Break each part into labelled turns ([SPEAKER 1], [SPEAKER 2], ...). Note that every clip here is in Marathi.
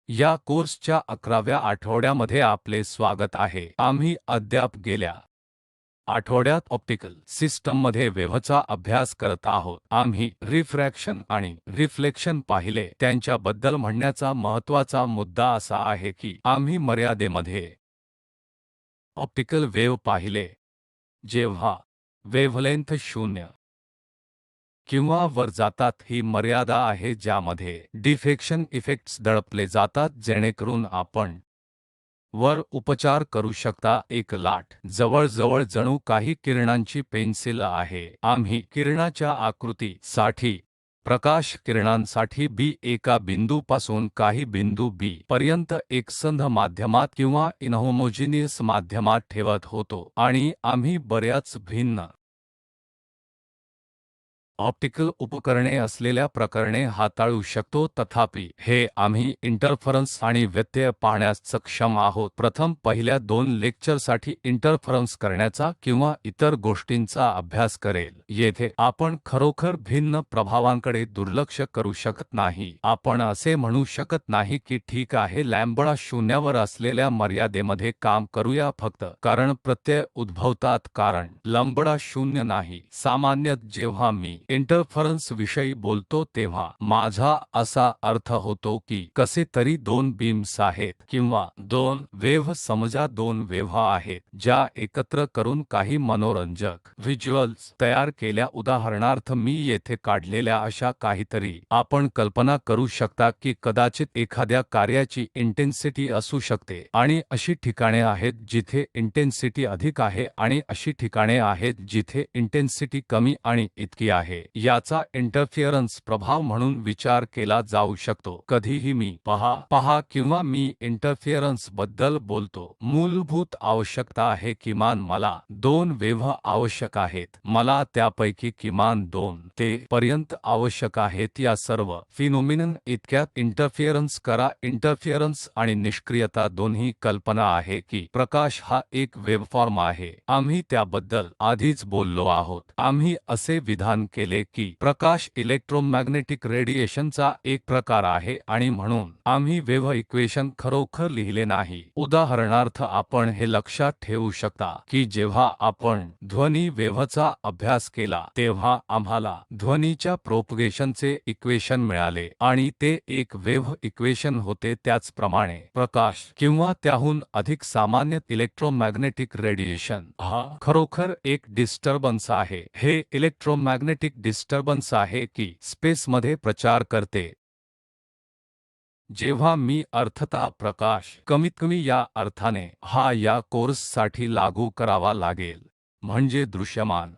[SPEAKER 1] या कोर्सच्या 11व्या आठवड्यामध्ये आपले स्वागत आहे. आम्ही अद्याप गेल्या आठवड्यात ऑप्टिकल सिस्टममध्ये वेव्हचा अभ्यास करत आहोत. आम्ही रिफ्रॅक्शन आणि रिफ्लेक्शन पाहिले. त्यांच्याबद्दल म्हणण्याचा महत्त्वाचा मुद्दा असा आहे की आम्ही मर्यादेमध्ये ऑप्टिकल वेव्ह पाहिले, जेव्हा वेव्हलेंथ 0 किंवा वर जातात. ही मर्यादा आहे ज्यामध्ये डिफ्लेक्शन इफेक्ट्स दडपले जातात जेणेकरून आपण वर उपचार करू शकता. एक लाट जवळजवळ जणू काही किरणांची पेन्सिल आहे. आम्ही किरणाच्या आकृती साठी प्रकाश किरणांसाठी बी एका बिंदूपासून काही बिंदू बी पर्यंत एकसंध माध्यमात किंवा इनहोमोजिनियस माध्यमात ठेवत होतो आणि आम्ही बऱ्याच भिन्न ऑप्टिकल उपकरणे असलेल्या प्रकरणे हाताळू शकतो. तथापि हे आम्ही इंटरफरन्स आणि व्यत्यय पाहण्यास सक्षम आहोत. प्रथम पहिल्या 2 लेक्चरसाठी इंटरफरन्स करण्याचा किंवा इतर गोष्टींचा अभ्यास करेल. येथे आपण खरोखर भिन्न प्रभावांकडे दुर्लक्ष करू शकत नाही. आपण असे म्हणू शकत नाही की ठीक आहे, लॅम्बडा शून्यावर असलेल्या मर्यादेमध्ये काम करूया फक्त कारण प्रत्यय उद्भवतात. कारण लंबडा शून्य नाही. सामान्यत जेव्हा मी इंटरफरन्स विषयी बोलतो तेव्हा माझा असा अर्थ होतो की कसे तरी 2 बीम्स आहेत किंवा 2 वेव्ह, समजा 2 वेव्ह आहेत ज्या एकत्र करून काही मनोरंजक व्हिज्युअल्स तयार केल्या. उदाहरणार्थ मी येथे काढलेल्या अशा काहीतरी. आपण कल्पना करू शकता की कदाचित एखाद्या कार्याची इंटेन्सिटी असू शकते आणि अशी ठिकाणे आहेत जिथे इंटेन्सिटी अधिक आहे आणि अशी ठिकाणे आहेत जिथे इंटेन्सिटी कमी आणि इतकी आहे. याचा इंटरफिअरन्स प्रभाव म्हणून विचार केला जाऊ शकतो. कधीही मी पहा किंवा मी इंटरफिअरन्स बद्दल बोलतो. मूलभूत आवश्यकता आहे किमान मला 2 वेव्ह आवश्यक आहेत. मला त्यापैकी किमान 2 ते पर्यंत आवश्यक आहेत. या सर्व फिनोमिनन इतक्यात इंटरफिअरन्स करा. इंटरफिअरन्स आणि निष्क्रियता दोन्ही कल्पना आहे की प्रकाश हा एक वेव्हफॉर्म आहे. आम्ही त्याबद्दल आधीच बोललो आहोत. आम्ही असे विधान केले की प्रकाश इलेक्ट्रोमॅग्नेटिक रेडिएशनचा एक प्रकार आहे आणि म्हणून आम्ही वेव्ह इक्वेशन खरोखर लिहिले नाही. उदाहरणार्थ आपण हे लक्षात ठेवू शकता की जेव्हा आपण ध्वनी वेव्हचा अभ्यास केला तेव्हा आम्हाला ध्वनीच्या प्रोपगेशनचे इक्वेशन मिळाले आणि ते एक वेव्ह इक्वेशन होते. त्याचप्रमाणे प्रकाश किंवा त्याहून अधिक सामान्य इलेक्ट्रोमॅग्नेटिक रेडिएशन हा खरोखर एक डिस्टर्बन्स आहे. हे इलेक्ट्रोमॅग्नेटिक डिस्टर्बन्स आहे की स्पेसमध्ये प्रचार करते. जेव्हा मी अर्थतः प्रकाश कमीतकमी या अर्थाने हा या कोर्ससाठी लागू करावा लागेल म्हणजे दृश्यमान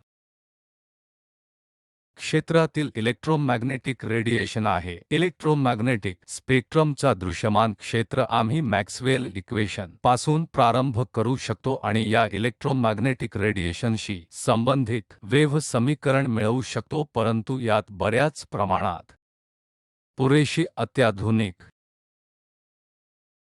[SPEAKER 1] क्षेत्रातील इलेक्ट्रोमॅग्नेटिक रेडिएशन आहे. इलेक्ट्रोमॅग्नेटिक स्पेक्ट्रमचा दृश्यमान क्षेत्र आम्ही मॅक्सवेल इक्वेशन पासून प्रारंभ करू शकतो आणि या इलेक्ट्रोमॅग्नेटिक रेडिएशनशी संबंधित वेव्ह समीकरण मिळवू शकतो. परंतु यात बऱ्याच प्रमाणात पुरेशी अत्याधुनिक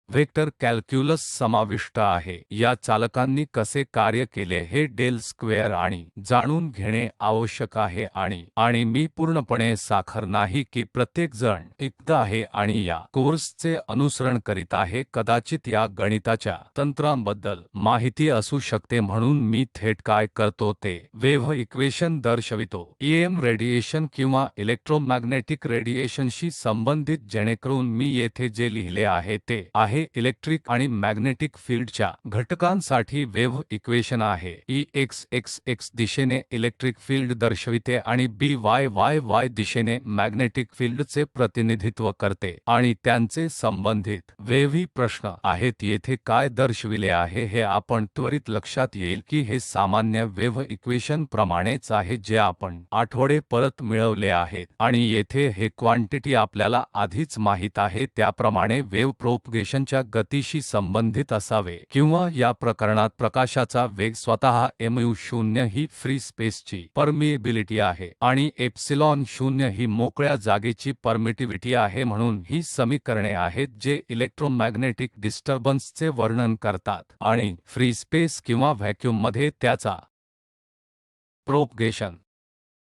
[SPEAKER 1] वेक्टर कॅल्क्युलस समाविष्ट आहे. या चालकांनी कसे कार्य केले हे डेल स्क्वेअर आणि जाणून घेणे आवश्यक आहे आणि मी पूर्णपणे साखर नाही की प्रत्येक जण एकदा आहे आणि या कोर्सचे अनुसरण करीत आहे. कदाचित या गणिताच्या तंत्रांबद्दल माहिती असू शकते म्हणून मी थेट काय करतो ते वेव्ह इक्वेशन दर्शवितो. EM रेडिएशन किंवा इलेक्ट्रोमॅग्नेटिक रेडिएशनशी संबंधित जेणेकरून मी येथे जे लिहिले आहे ते आहे इलेक्ट्रिक आणि मॅग्नेटिक फील्डच्या घटकांसाठी वेव्ह इक्वेशन आहे. Ex x x दिशेने इलेक्ट्रिक फील्ड दर्शविते आणि By y y दिशेने मॅग्नेटिक फील्डचे प्रतिनिधित्व करते आणि त्यांचे संबंधित वेव्ही प्रश्न आहेत. येथे काय दर्शविले आहे हे आपण त्वरित लक्षात येईल की हे सामान्य वेव्ह इक्वेशन प्रमाणेच आहे जे आपण आठवडे परत मिळवले आहेत आणि येथे हे क्वांटिटी आपल्याला आधीच माहित आहे त्याप्रमाणे वेव्ह प्रोपगेशन च्या गतीशी संबंधित असावे किंवा या प्रकरणात प्रकाशाचा वेग स्वतः mu0 ही फ्री स्पेसची परमिएबिलिटी आहे आणि एप्सिलॉन 0 ही मोकळ्या जागेची परमिटिव्हिटी आहे. म्हणून ही समीकरणे आहेत जे इलेक्ट्रोमॅग्नेटिक डिस्टर्बन्सचे वर्णन करतात आणि फ्री स्पेस किंवा व्हॅक्यूममध्ये त्याचा प्रोपगेशन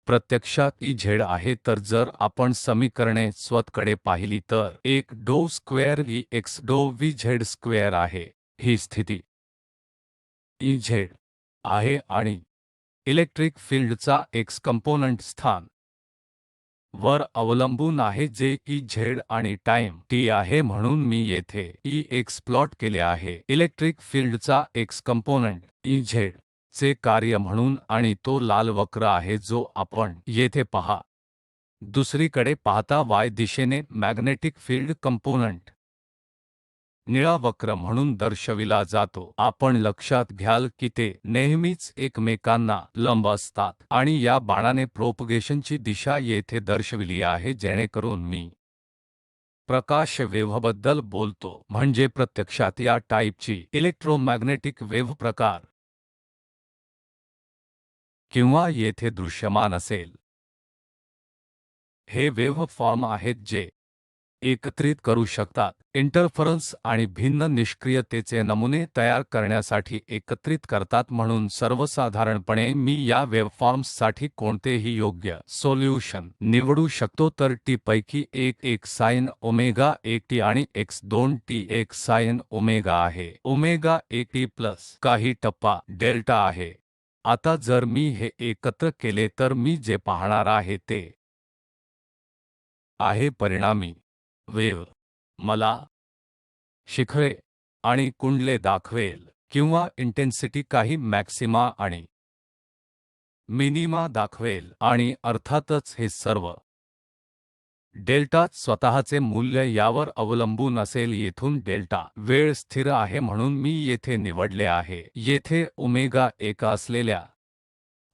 [SPEAKER 1] प्रत्यक्षात Ez आहे, तर जर आपण समीकरणे स्वतःकडे पाहिली तर एक डो स्क्वेअर Ex डो Vz स्क्वेअर आहे. ही स्थिती Ez आहे आणि इलेक्ट्रिक फील्डचा x कंपोनंट स्थान वर अवलंबून आहे, जे Ez आणि टाईम t आहे. म्हणून मी येथे Ex प्लॉट केले आहे इलेक्ट्रिक फील्डचा x कंपोनंट Ez चे कार्य म्हणून, आणि तो लाल वक्र आहे जो आपण येथे पहा. दुसरीकडे पाहता y दिशेने मॅग्नेटिक फील्ड कंपोनंट निळा वक्र म्हणून दर्शविला जातो. आपण लक्षात घ्याल की ते नेहमीच एकमेकांना लंब असतात, आणि या बाणाने प्रोपगेशनची दिशा येथे दर्शविली आहे, जेणेकरून मी प्रकाश वेव्हबद्दल बोलतो, म्हणजे प्रत्यक्षात या टाइपची इलेक्ट्रोमॅग्नेटिक वेव्ह प्रकार किंवा येथे दृश्यमान असेल. हे वेव्ह फॉर्म आहेत जे एकत्रित करू शकतात, इंटरफरन्स आणि भिन्न निष्क्रियतेचे नमुने तयार करण्यासाठी एकत्रित करतात. म्हणून सर्वसाधारणपणे मी या वेव्हफॉर्म्ससाठी कोणतेही योग्य सोल्युशन निवडू शकतो. तर टी पैकी एक साइन ओमेगा 1 टी आणि x2 टी 1 साइन ओमेगा आहे. ओमेगा 1 टी प्लस काही टप्पा डेल्टा आहे. आता जर मी हे एकत्र केले तर मी जे पाहणार आहे ते आहे परिणामी वेव्ह. मला शिखरे आणि कुंडले दाखवेल, किंवा इंटेन्सिटी काही मॅक्सिमा आणि मिनिमा दाखवेल, आणि अर्थातच हे सर्व डेल्टा स्वतःचे मूल्य यावर अवलंबून असेल. येथून डेल्टा वेळ स्थिर आहे, म्हणून मी येथे निवडले आहे. येथे ओमेगा 1 असलेल्या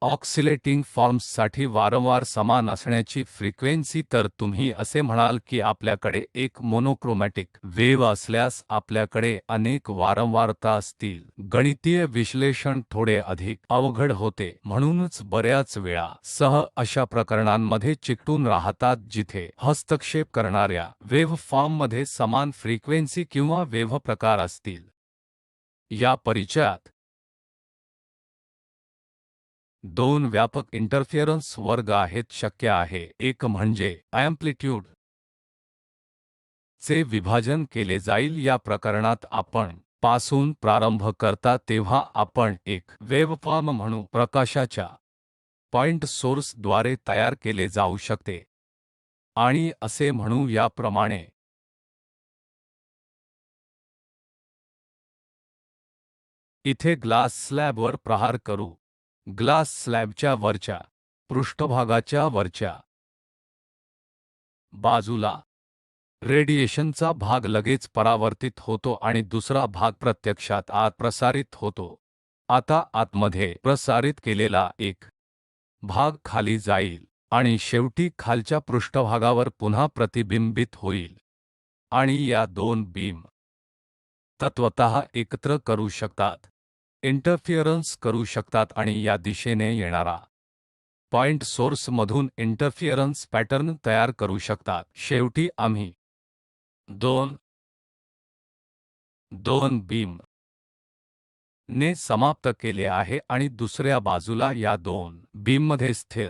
[SPEAKER 1] ऑक्सिलेटिंग फॉर्म्ससाठी वारंवार समान असण्याची फ्रिक्वेन्सी. तर तुम्ही असे म्हणाल की आपल्याकडे एक मोनोक्रोमॅटिक वेव्ह असल्यास आपल्याकडे अनेक वारंवारता असतील. गणितीय विश्लेषण थोडे अधिक अवघड होते, म्हणूनच बऱ्याच वेळा सह अशा प्रकरणांमध्ये चिकटून राहतात जिथे हस्तक्षेप करणाऱ्या वेव्ह फॉर्ममध्ये समान फ्रिक्वेन्सी किंवा वेव्ह प्रकार असतील. या परिचयात दोन व्यापक इंटरफेरन्स वर्ग आहेत शक्य आहे. एक म्हणजे अँप्लिट्यूड चे विभाजन केले जाईल. या प्रकरणात आपण पासून प्रारंभ करता तेव्हा आपण एक वेव्हफॉर्म म्हणू प्रकाशाच्या पॉइंट सोर्स द्वारे तयार केले जाऊ शकते, आणि असे म्हणू याप्रमाणे. इथे ग्लास स्लॅबवर प्रहार करू. ग्लास स्लॅबच्या वरच्या पृष्ठभागाच्या वरच्या बाजूला रेडिएशनचा भाग लगेच परावर्तित होतो आणि दुसरा भाग प्रत्यक्षात आत प्रसारित होतो. आता आतमध्ये प्रसारित केलेला एक भाग खाली जाईल आणि शेवटी खालच्या पृष्ठभागावर पुन्हा प्रतिबिंबित होईल, आणि या दोन बीम तत्वतः एकत्र करू शकतात, इंटरफिअरन्स करू शकतात, आणि या दिशेने येणारा पॉइंट सोर्समधून इंटरफिअरन्स पॅटर्न तयार करू शकतात. शेवटी आम्ही दोन बीम ने समाप्त केले आहे, आणि दुसऱ्या बाजूला या दोन बीममध्ये स्थिर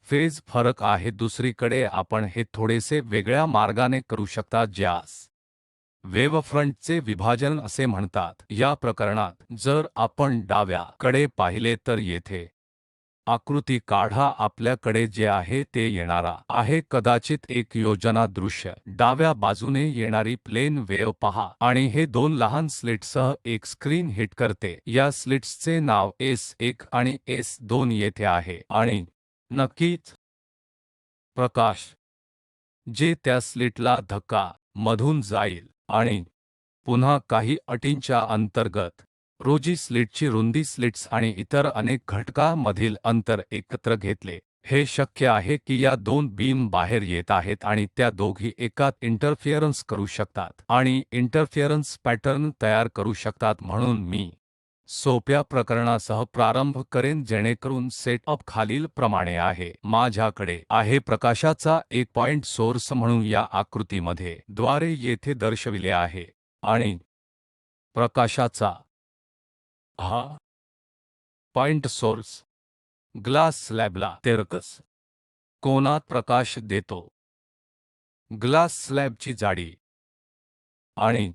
[SPEAKER 1] फेज फरक आहे. दुसरीकडे आपण हे थोडेसे वेगळ्या मार्गाने करू शकता, ज्यास वेव्हफ्रंटचे विभाजन असे म्हणतात. या प्रकरणात जर आपण डाव्या कडे पाहिले तर येथे आकृती काढा. आपल्याकडे जे आहे ते येणारा आहे कदाचित एक योजना दृश्य. डाव्या बाजूने येणारी प्लेन वेव्ह पहा, आणि हे दोन लहान स्लिट्ससह एक स्क्रीन हिट करते. या स्लिट्सचे नाव S1 आणि S2 येथे आहे, आणि नक्कीच प्रकाश जे त्या स्लिटला धक्का मधून जाईल आणि पुन्हा काही अटींच्या अंतर्गत रोजी स्लिटची रुंदी, स्लिट्स आणि इतर अनेक घटकांमधील अंतर एकत्र घेतले. हे शक्य आहे की या दोन बीम बाहेर येत आहेत आणि त्या दोघी एकात इंटरफिअरन्स करू शकतात आणि इंटरफिअरन्स पॅटर्न तयार करू शकतात. म्हणून मी सोप्या प्रकरणासह प्रारंभ करेन जेणेकरून सेटअप खालील प्रमाणे आहे. माझ्याकडे आहे प्रकाशाचा एक पॉइंट सोर्स म्हणून या आकृतीमध्ये द्वारे येथे दर्शविले आहे, आणि प्रकाशाचा हा पॉइंट सोर्स ग्लास स्लॅबला तिरकस कोनात प्रकाश देतो. ग्लास स्लॅबची जाडी आणि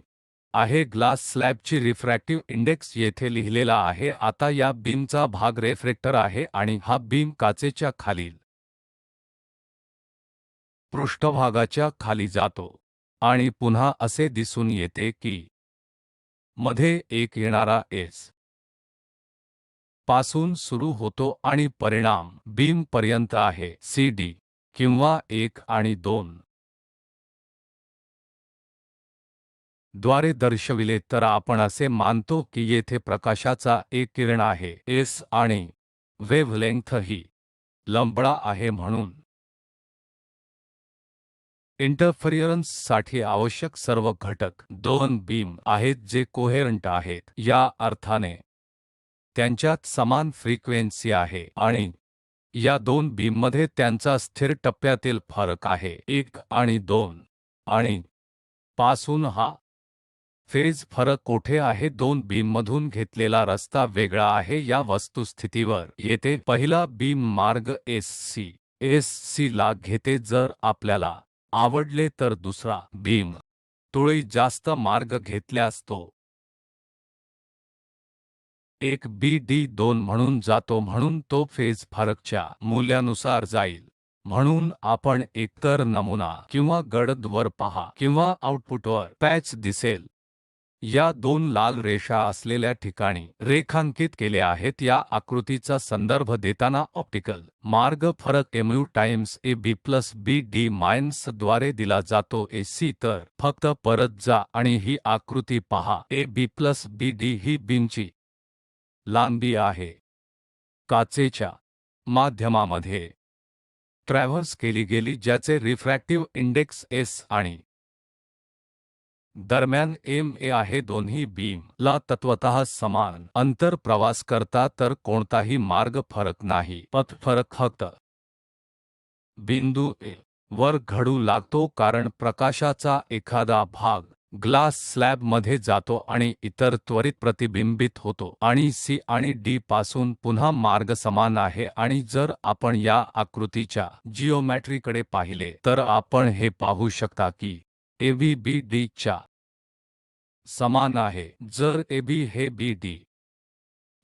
[SPEAKER 1] आहे ग्लास स्लॅबची रिफ्रॅक्टिव्ह इंडेक्स येथे लिहिलेला आहे. आता या बीमचा भाग रिफ्लेक्टर आहे आणि हा बीम काचेच्या खालील पृष्ठभागाच्या खाली जातो आणि पुन्हा असे दिसून येते की मध्ये एक येणारा एस पासून सुरू होतो आणि परिणाम बीम पर्यंत आहे CD किंवा 1 आणि 2 द्वारे दर्शविले तर आपण असे मानतो की येथे प्रकाशाचा एक किरण आहे S आणि वेव्हलेंग्थ ही लंबडा आहे. म्हणून इंटरफेरियन्ससाठी आवश्यक सर्व घटक दोन बीम आहेत जे कोहेरंट आहेत, या अर्थाने त्यांच्यात समान फ्रिक्वेन्सी आहे आणि या दोन बीममध्ये त्यांचा स्थिर टप्प्यातील फरक आहे 1 आणि 2 आणि पासून हा फेज फरक कोठे आहे. दोन बीममधून घेतलेला रस्ता वेगळा आहे या वस्तुस्थितीवर येथे पहिला बीम मार्ग SC ला घेते. जर आपल्याला आवडले तर दुसरा बीम तुळई जास्त मार्ग घेतल्यास तो एक BD2 म्हणून जातो, म्हणून तो फेज फरकच्या मूल्यानुसार जाईल. म्हणून आपण एकतर नमुना किंवा गडद वर पहा किंवा आउटपुटवर पॅच दिसेल या दोन लाल रेषा असलेल्या ठिकाणी रेखांकित केले आहेत. या आकृतीचा संदर्भ देताना ऑप्टिकल मार्ग फरक mu times AB plus BD minus द्वारे दिला जातो AC. तर फक्त परत जा आणि ही आकृती पहा. AB प्लस BD ही बीमची लांबी आहे. काचेच्या माध्यमामध्ये ट्रॅव्हर्स केली गेली ज्याचे रिफ्रॅक्टिव्ह इंडेक्स S आणि दरम्यान MA आहे. दोन्ही बीम ला तत्वतः समान अंतर प्रवास करता तर कोणताही मार्ग फरक नाही. पथ फरक फक्त बिंदू A वर घडू लागतो कारण प्रकाशाचा एखादा भाग ग्लास स्लॅबमध्ये जातो आणि इतर त्वरित प्रतिबिंबित होतो आणि C आणि D पासून पुन्हा मार्ग समान आहे. आणि जर आपण या आकृतीच्या जिओमेट्रीकडे पाहिले तर आपण हे पाहू शकता की AB BD च्या समान आहे. जर AB हे BD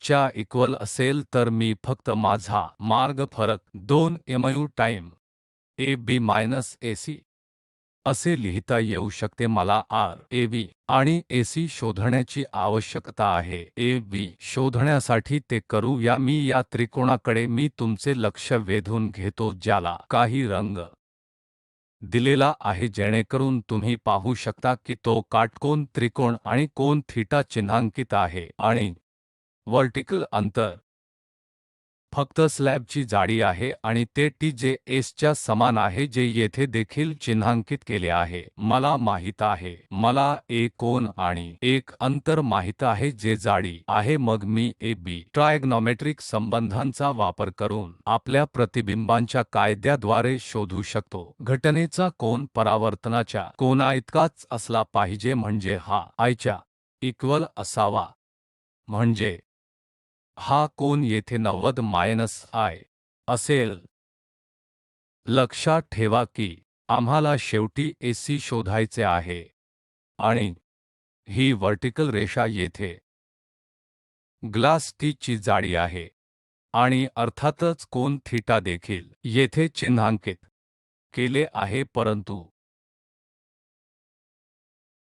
[SPEAKER 1] च्या इक्वल असेल तर मी फक्त माझा मार्ग फरक 2 mu time AB minus AC असे लिहिता येऊ शकते. मला RAB आणि AC शोधण्याची आवश्यकता आहे. AB शोधण्यासाठी ते करू या. मी या त्रिकोणाकडे मी तुमचे लक्ष वेधून घेतो ज्याला काही रंग दिलेला आहे जेणेकरून तुम्ही पाहू शकता की तो काटकोन त्रिकोण आणि कोन थीटा चिन्हांकित आहे आणि वर्टिकल अंतर फक्त स्लॅबची जाडी आहे आणि ते T जे S च्या समान आहे जे येथे देखील चिन्हांकित केले आहे. मला माहित आहे मला एक कोन आणि एक अंतर माहित आहे जे जाडी आहे. मग मी AB ट्रायग्नॉमेट्रिक संबंधांचा वापर करून आपल्या प्रतिबिंबांच्या कायद्याद्वारे शोधू शकतो. घटनेचा कोन परावर्तनाच्या कोनाइतकाच असला पाहिजे म्हणजे हा I च्या इक्वल असावा. म्हणजे हा कोन येथे 90 मायनस I असेल. लक्षात ठेवा की आम्हाला शेवटी AC शोधायचे आहे आणि ही वर्टिकल रेषा येथे ग्लास T ची जाडी आहे आणि अर्थातच कोन थीटा देखील येथे चिन्हांकित केले आहे. परंतु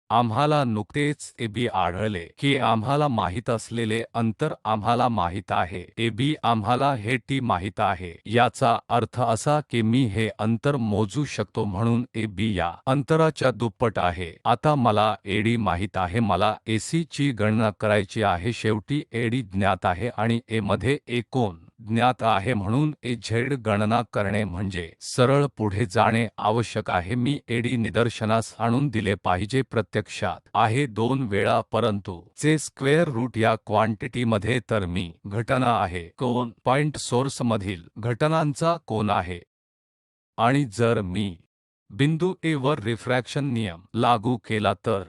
[SPEAKER 1] आम्हाला नुकतेच AB आढळले की आम्हाला माहित असलेले अंतर आम्हाला माहित आहे. AB आम्हाला हे T माहित आहे. याचा अर्थ असा की मी हे अंतर मोजू शकतो म्हणून AB या अंतराच्या दुप्पट आहे. आता मला AD माहित आहे. मला AC ची गणना करायची आहे. शेवटी AD ज्ञात आहे आणि A मध्ये एक कोन ज्ञात आहे म्हणून AZ गणना करणे म्हणजे सरळ पुढे जाणे आवश्यक आहे. मी AD निदर्शनास आणून दिले पाहिजे. प्रत्यक्षात आहे 2 वेळा परंतु चे स्क्वेअर रूट या क्वांटिटीमध्ये. तर मी घटना आहे कोन पॉइंट सोर्समधील घटनांचा कोन आहे आणि जर मी बिंदू A वर रिफ्रॅक्शन नियम लागू केला तर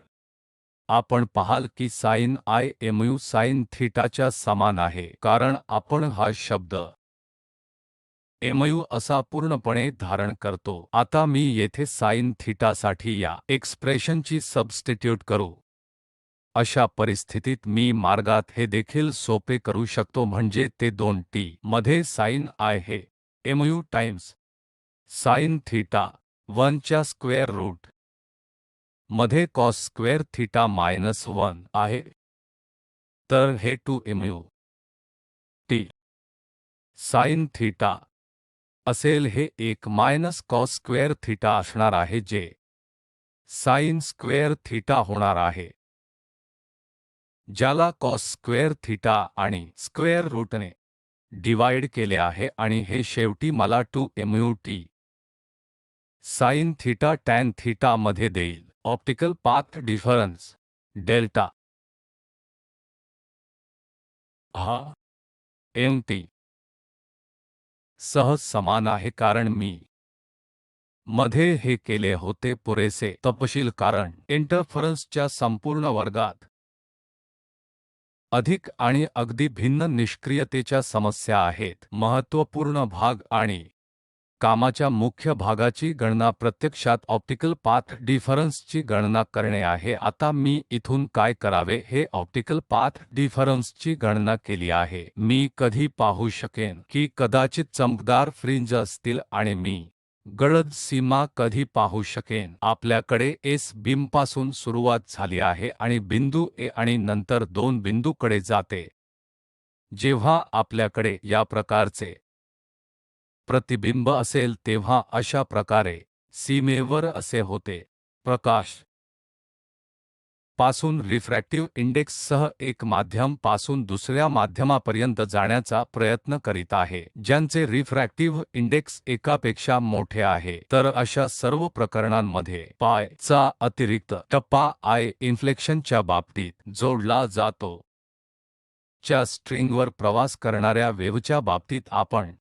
[SPEAKER 1] आपण पाहाल की साइन I mu साइन थीटाच्या समान आहे कारण आपण हा शब्द mu असा पूर्णपणे धारण करतो। आता मी येथे साइन थीटासाठी या एक्सप्रेशनची सबस्टिट्यूट करू। अशा परिस्थितीत मी मार्गात हे देखील सोपे करू शकतो, म्हणजे ते 2t मध्ये साइन I हे mu टाइम्स साइन थीटा 1 च्या स्क्वेअर रूट मध्ये कॉस स्क्वेअर थीटा मायनस 1 आहे। तर हे 2mu t साइन थीटा असेल, हे 1 मायनस कॉस स्क्वेअर थीटा असणार आहे, जे साइन स्क्वेअर थीटा होणार आहे, ज्याला कॉस स्क्वेअर थीटा आणि स्क्वेअर रूटने डिवाइड केले आहे, आणि हे शेवटी मला 2mu t sine theta tan theta मध्ये देईल। ऑप्टिकल पाथ डिफरन्स डेल्टा हा mt सह समान आहे, कारण मी मध्ये हे केले होते पुरेसे तपशील, कारण इंटरफरन्सच्या संपूर्ण वर्गात अधिक आणि अगदी भिन्न निष्क्रियतेच्या समस्या आहेत। महत्त्वपूर्ण भाग आणि कामाच्या मुख्य भागाची गणना प्रत्यक्षात ऑप्टिकल पाथ डिफरन्सची गणना करणे आहे। आता मी इथून काय करावे, हे ऑप्टिकल पाथ डिफरन्सची गणना केली आहे। मी कधी पाहू शकेन की कदाचित चमकदार फ्रिंज असतील, आणि मी गडद सीमा कधी पाहू शकेन। आपल्याकडे एस बीमपासून सुरुवात झाली आहे आणि बिंदू ए आणि नंतर 2 बिंदूकडे जाते। जेव्हा आपल्याकडे या प्रकारचे प्रतिबिंब असेल तेव्हा अशा प्रकारे सीमेवर असे होते। प्रकाश पासून रिफ्रॅक्टिव्ह इंडेक्ससह एक माध्यम पासून दुसऱ्या माध्यमापर्यंत जाण्याचा प्रयत्न करीत आहे, ज्यांचे रिफ्रॅक्टिव्ह इंडेक्स एकापेक्षा मोठे आहे। तर अशा सर्व प्रकरणांमध्ये पाय चा अतिरिक्त टप्पा I इन्फ्लेक्शनच्या बाबतीत जोडला जातो। च्या स्ट्रिंगवर प्रवास करणाऱ्या वेव्हच्या बाबतीत आपण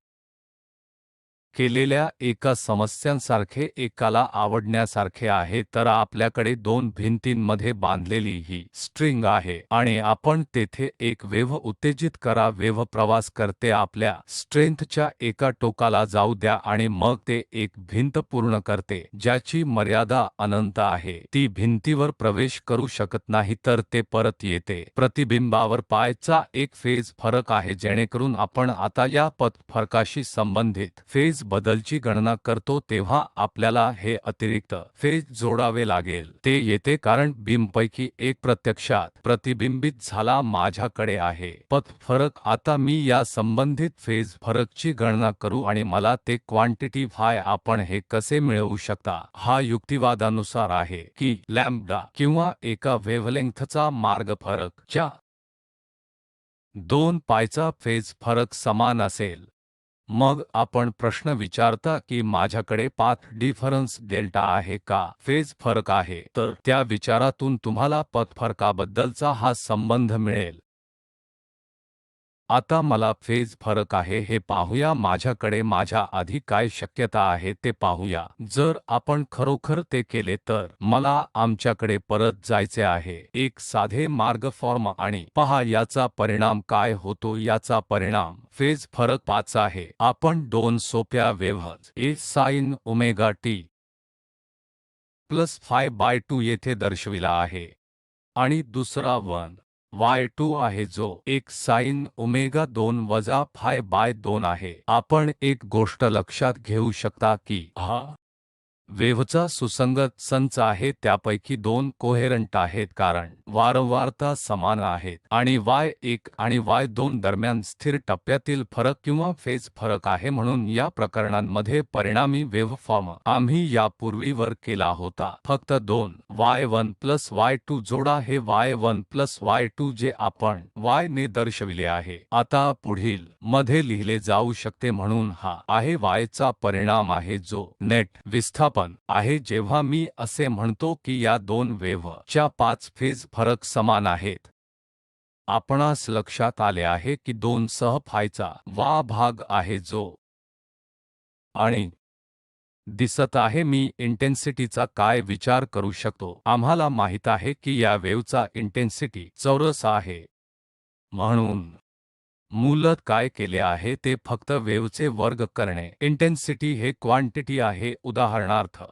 [SPEAKER 1] केलेल्या एका समस्यांसारखे एकाला आवडण्यासारखे आहे। तर आपल्याकडे 2 भिंतींमध्ये बांधलेली ही स्ट्रिंग आहे, आणि आपण तेथे एक वेव्ह उत्तेजित करा। वेव्ह प्रवास करते, आपल्या स्ट्रेंथच्या एका टोकाला जाऊ द्या, आणि मग ते एक भिंत पूर्ण करते, ज्याची मर्यादा अनंत आहे। ती भिंतीवर प्रवेश करू शकत नाही, तर ते परत येते। प्रतिबिंबावर पाय चा एक फेज फरक आहे, जेणेकरून आपण आता या पथ फरकाशी संबंधित फेज बदलची गणना करतो तेव्हा आपल्याला हे अतिरिक्त फेज जोडावे लागेल। ते येते कारण बीमपैकी एक प्रत्यक्षात प्रतिबिंबित झाला माझ्याकडे आहे पथ फरक। आता मी या संबंधित फेज फरकची गणना करू, आणि मला ते क्वांटिटी फाय आपण हे कसे मिळवू शकता, हा युक्तिवादानुसार आहे की लॅम्बडा किंवा एका वेव्हलेंग्थचा मार्ग फरक च्या 2 पायचा फेज फरक समान असेल। मग आपण प्रश्न विचारता की माझ्याकडे पाथ डिफरन्स डेल्टा आहे का, फेज फरक आहे? तर त्या विचारातून तुम्हाला पथ फरकाबद्दलचा हा संबंध मिळेल। आता मला फेज फरक आहे हे पाहूया। माझ्याकडे माझ्या आधी काय शक्यता आहे ते पाहूया। जर आपण खरोखर ते केले तर मला आमच्याकडे परत जायचे आहे, एक साधे मार्ग फॉर्म, आणि पहा याचा परिणाम काय होतो। याचा परिणाम फेज फरक 5 आहे। आपण 2 सोप्या waves A sine omega t plus phi by 2 येथे दर्शविला आहे, आणि दुसरा 1y2 आहे, जो एक साइन ओमेगा 2 वजा फाय बाय 2 आहे। आपण एक गोष्ट लक्षात घेऊ शकता की हा वेव्हचा सुसंगत संच आहे, त्यापैकी 2 कोहेरंट आहेत कारण वारंवारता समान आहेत, आणि y1 आणि y2 दरम्यान स्थिर टप्प्यातील फरक किंवा फेज फरक आहे। म्हणून या प्रकरणांमध्ये परिणामी वेव्ह फॉर्म आम्ही यापूर्वीवर केला होता, फक्त 2y1 प्लस y2 जोडा, हे y1 प्लस y2 जे आपण y ने दर्शविले आहे आता पुढील मध्ये लिहिले जाऊ शकते। म्हणून हा आहे y चा परिणाम आहे, जो नेट विस्थापन आहे। जेव्हा मी असे म्हणतो की या 2 वेव्ह च्या 5 फेज फरक समान आहेत, आपणास लक्षात आले आहे की 2 सह फायचा वा भाग आहे जो आणि दिसत आहे। मी इंटेन्सिटीचा काय विचार करू शकतो, आम्हाला माहित आहे की या वेव्हचा इंटेन्सिटी चौरस आहे, म्हणून मूलत काय केले आहे ते फक्त वेव्हचे वर्ग करणे. इंटेन्सिटी हे क्वांटिटी आहे. उदाहरणार्थ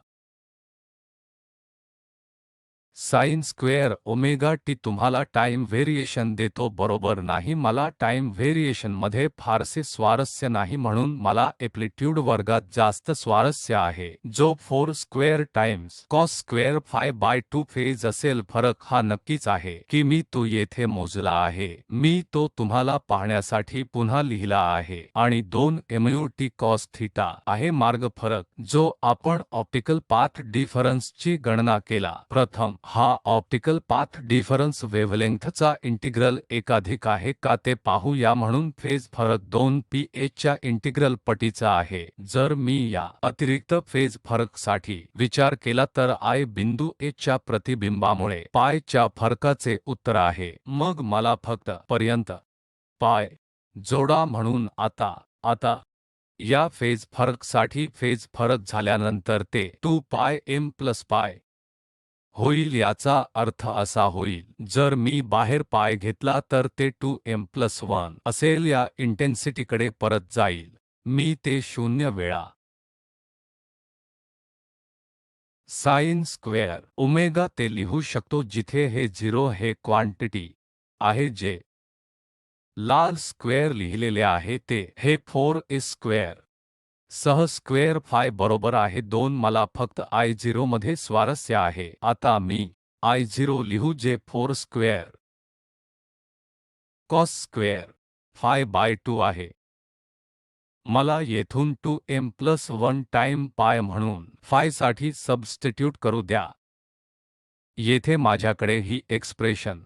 [SPEAKER 1] साइन स्क्वेअर ओमेगा टी तुम्हाला टाइम व्हेरिएशन देतो बरोबर नाही. मला टाइम व्हेरिएशनमध्ये फारसे स्वारस्य नाही म्हणून मला एम्प्लिट्यूड वर्गात जास्त स्वारस्य आहे जो 4 square times cos square phi by 2 phase असेल. फरक हा नक्कीच आहे की मी तो येथे मोजला आहे. मी तो तुम्हाला पाहण्यासाठी पुन्हा लिहिला आहे आणि 2 mu t कॉस थीटा आहे मार्ग फरक जो आपण ऑप्टिकल पाथ डिफरन्सची गणना केला. प्रथम हा ऑप्टिकल पाथ डिफरन्स वेव्हलेंग्थचा इंटिग्रल एकाधिक आहे का ते पाहूया. म्हणून फेज फरक 2 ph च्या इंटिग्रल पटीचा आहे. जर मी या अतिरिक्त फेज फरकसाठी विचार केला तर I बिंदू a च्या प्रतिबिंबामुळे पाय च्या फरकाचे उत्तर आहे. मग मला फक्त पर्यंत पाय जोडा. म्हणून आता या फेज फरकसाठी फेज फरक झाल्यानंतर ते 2 पाय m प्लस पाय होईल. याचा अर्थ असा होईल जर मी बाहेर पाय घेतला तर ते 2m+1 असेल. या इंटेन्सिटीकडे परत जाईल. मी ते 0 वेळा साइन स्क्वेअर ओमेगा ते लिहू शकतो जिथे हे 0 हे क्वांटिटी आहे जे लाल स्क्वेअर लिहिलेले आहे ते हे 4a स्क्वेअर सह स्क्वेअर फाय बरोबर आहे 2. मला फक्त I0 मध्ये स्वारस्य आहे. आता मी I0 लिहू जे 4 square cos square phi by 2 आहे. मला येथून 2m+1 टाइम पाय म्हणून फायसाठी सबस्टिट्यूट करू द्या. येथे माझ्याकडे ही एक्सप्रेशन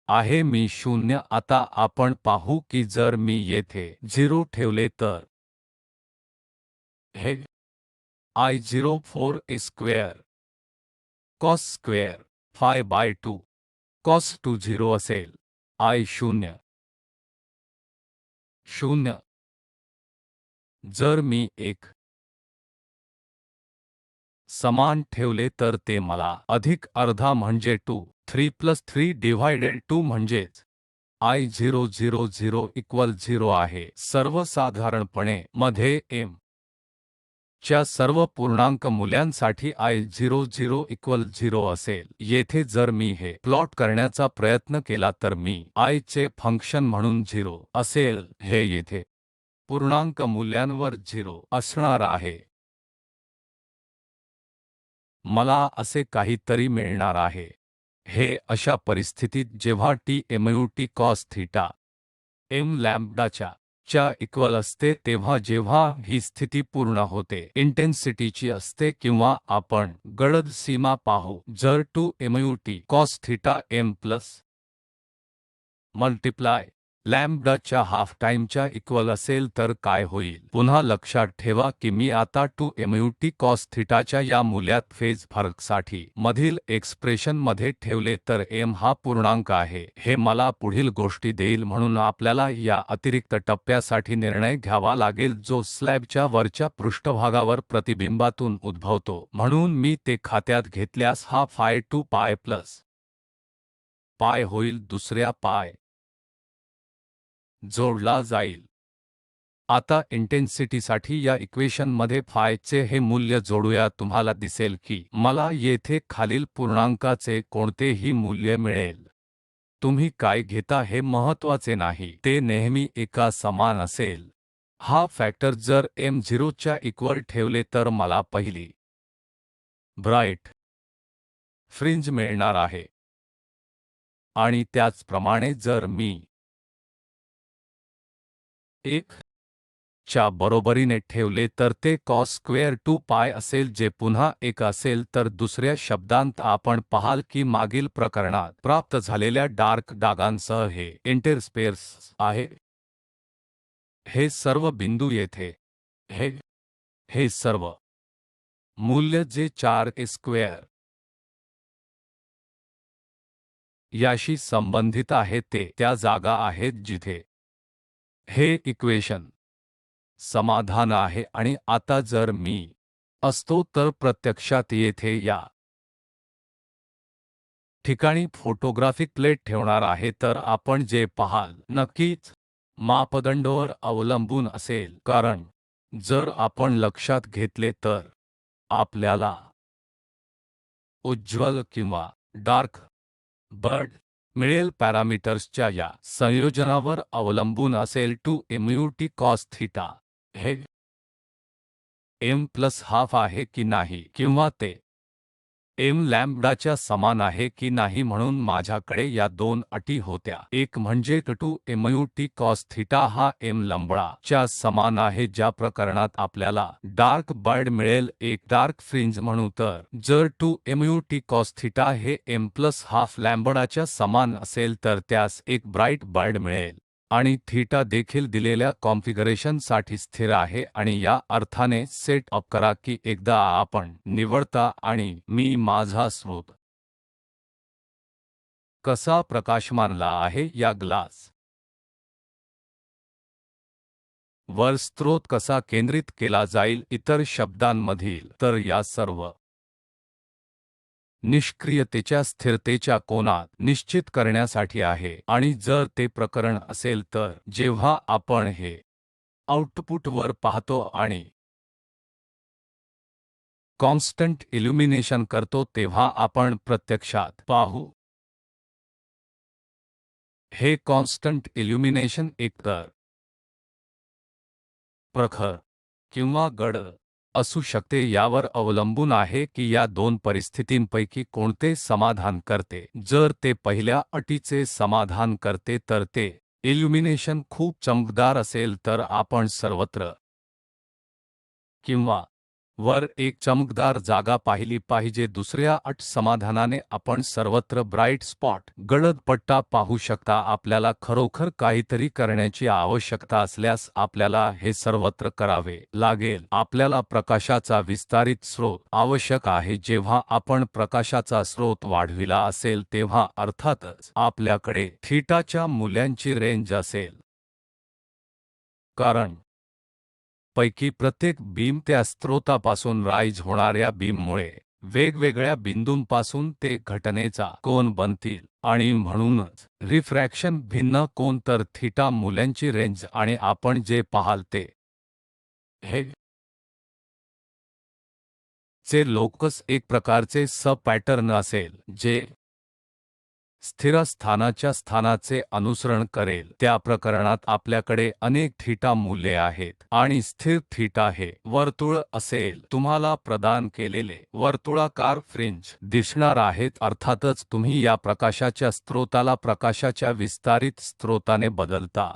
[SPEAKER 1] आहे. मी 0 आता आपण पाहू की जर मी येथे 0 ठेवले तर हे I0 4a square cos square phi by 2 cos 2 0 असेल. I0 0 जर मी एक समान ठेवले तर ते मला अधिक अर्धा म्हणजे 2 3 प्लस 3 डिव्हायडेड 2 म्हणजेच I0 0 0 इक्वल 0 आहे. सर्वसाधारणपणे मध्ये m च्या सर्व पूर्णांक मूल्यांसाठी I0 0 इक्वल 0 असेल. येथे जर मी हे प्लॉट करण्याचा प्रयत्न केला तर मी I चे फंक्शन म्हणून 0 असेल. हे येथे पूर्णांक मूल्यांवर 0 असणार आहे. मला असे काहीतरी मिळणार आहे. हे अशा परिस्थितीत जेव्हा t mu t cos theta m लॅम्बडाच्या इक्वल असते तेव्हा जेव्हा ही स्थिती पूर्ण होते इंटेन्सिटीची असते किंवा आपण गडद सीमा पाहू. जर 2 mu t cos theta m plus multiply लॅम्बडाच्या हाफ टाइमच्या इक्वल असेल तर काय होईल. पुन्हा लक्षात ठेवा की मी आता 2 mu t cos थीटाच्या या मूल्यात फेज फरकसाठी मधील एक्सप्रेशन मध्ये ठेवले तर m हा पूर्णांक आहे. हे मला पुढील गोष्टी देईल म्हणून आपल्याला या अतिरिक्त टप्प्यासाठी निर्णय घ्यावा लागेल जो स्लॅबच्या वरच्या पृष्ठभागावर प्रतिबिंबातून उद्भवतो. म्हणून मी ते खात्यात घेतल्यास हा फाय 2 पाय प्लस पाय होईल. दुसऱ्या पाय जोडला जाईल. आता इंटेन्सिटीसाठी या इक्वेशनमध्ये फायचे हे मूल्य जोडूया. तुम्हाला दिसेल की मला येथे खालील पूर्णांकाचे कोणतेही मूल्य मिळेल. तुम्ही काय घेता हे महत्त्वाचे नाही. ते नेहमी एका समान असेल. हा फॅक्टर जर m0 च्या इक्वल ठेवले तर मला पहिली ब्राइट फ्रिंज मिळणार आहे आणि त्याचप्रमाणे जर मी 1 च्या बरोबरीने ठेवले तर ते कॉस स्क्वेअर 2 पाय असेल जे पुन्हा 1 असेल. तर दुसऱ्या शब्दांत आपण पाहाल की मागील प्रकरणात प्राप्त झालेल्या डार्क डागांसह हे इंटरस्पेस आहे. हे सर्व बिंदू येथे हे सर्व मूल्य जे 4a स्क्वेअर याशी संबंधित आहेत ते त्या जागा आहेत जिथे हे इक्वेशन समाधान आहे. आणि आता जर मी असतो तर प्रत्यक्षात येथे या ठिकाणी फोटोग्राफिक प्लेट ठेवणार आहे तर आपण जे पाहाल नक्कीच मापदंडावर अवलंबून असेल, कारण जर आपण लक्षात घेतले तर आपल्याला उज्ज्वल किंवा डार्क बर्ड मिळेल. पॅरामीटर्सच्या या संयोजनावर अवलंबून असेल 2mu t cos थीटा हे m प्लस हाफ आहे की नाही, किंवा ते m लॅम्बडाच्या समान आहे की नाही. म्हणून माझ्याकडे या दोन अटी होत्या. एक म्हणजे 2mu t cos थीटा हा m लॅम्बडाच्या समान आहे, ज्या प्रकरणात आपल्याला डार्क बर्ड मिळेल, एक डार्क फ्रिंज म्हणू. तर जर 2mu t cos थीटा हे m प्लस हाफ लॅम्बडाच्या समान असेल तर त्यास एक ब्राइट बर्ड मिळेल. आणि थीटा देखील दिलेल्या कॉन्फिगरेशनसाठी स्थिर आहे. आणि या अर्थाने सेट अप करा की एकदा आपण निवडता आणि मी माझा स्रोत कसा प्रकाशमानला आहे या ग्लास वर स्त्रोत कसा केंद्रित केला जाईल इतर शब्दांमधील, तर या सर्व निष्क्रियतेच्या स्थिरतेच्या कोनात निश्चित करण्यासाठी आहे. आणि जर ते प्रकरण असेल तर जेव्हा आपण हे आउटपुटवर पाहतो आणि कॉन्स्टंट इल्युमिनेशन करतो तेव्हा आपण प्रत्यक्षात पाहू हे कॉन्स्टंट इल्युमिनेशन एकतर प्रखर किंवा गडद असू शकते. यावर अवलंबून आहे की या दोन परिस्थितींपैकी कोणते समाधान करते. जर ते पहिल्या अटीचे समाधान करते तर ते इल्युमिनेशन खूप चमकदार असेल तर आपण सर्वत्र किंवा वर एक चमकदार जागा पाहिली पाहिजे. दुसऱ्या अट समाधानाने आपण सर्वत्र ब्राइट स्पॉट गडद पट्टा पाहू शकता. आपल्याला खरोखर काहीतरी करण्याची आवश्यकता असल्यास आपल्याला हे सर्वत्र करावे लागेल. आपल्याला प्रकाशाचा विस्तारित स्रोत आवश्यक आहे. जेव्हा आपण प्रकाशाचा स्रोत वाढविला असेल तेव्हा अर्थातच आपल्याकडे थीटाच्या मूल्यांची रेंज असेल, कारण पैकी प्रत्येक बीम त्या स्त्रोतापासून राईज होणाऱ्या बीममुळे वेगवेगळ्या बिंदूंपासून ते घटनेचा कोन बनतील. आणि म्हणूनच रिफ्रॅक्शन भिन्न कोन. तर थीटा मूल्यांची रेंज आणि आपण जे पाहाल ते हे चे लोकस एक प्रकारचे सब पॅटर्न असेल जे स्थिर स्थानाच्या स्थानाचे अनुसरण करेल. त्या प्रकरणात आपल्याकडे अनेक थीटा मूल्ये आहेत आणि स्थिर थीटा हे वर्तुळ असेल. तुम्हाला प्रदान केलेले वर्तुळाकार फ्रिंज दिसणार आहेत. अर्थातच तुम्ही या प्रकाशाच्या स्त्रोताला प्रकाशाच्या विस्तारित स्त्रोताने बदलता.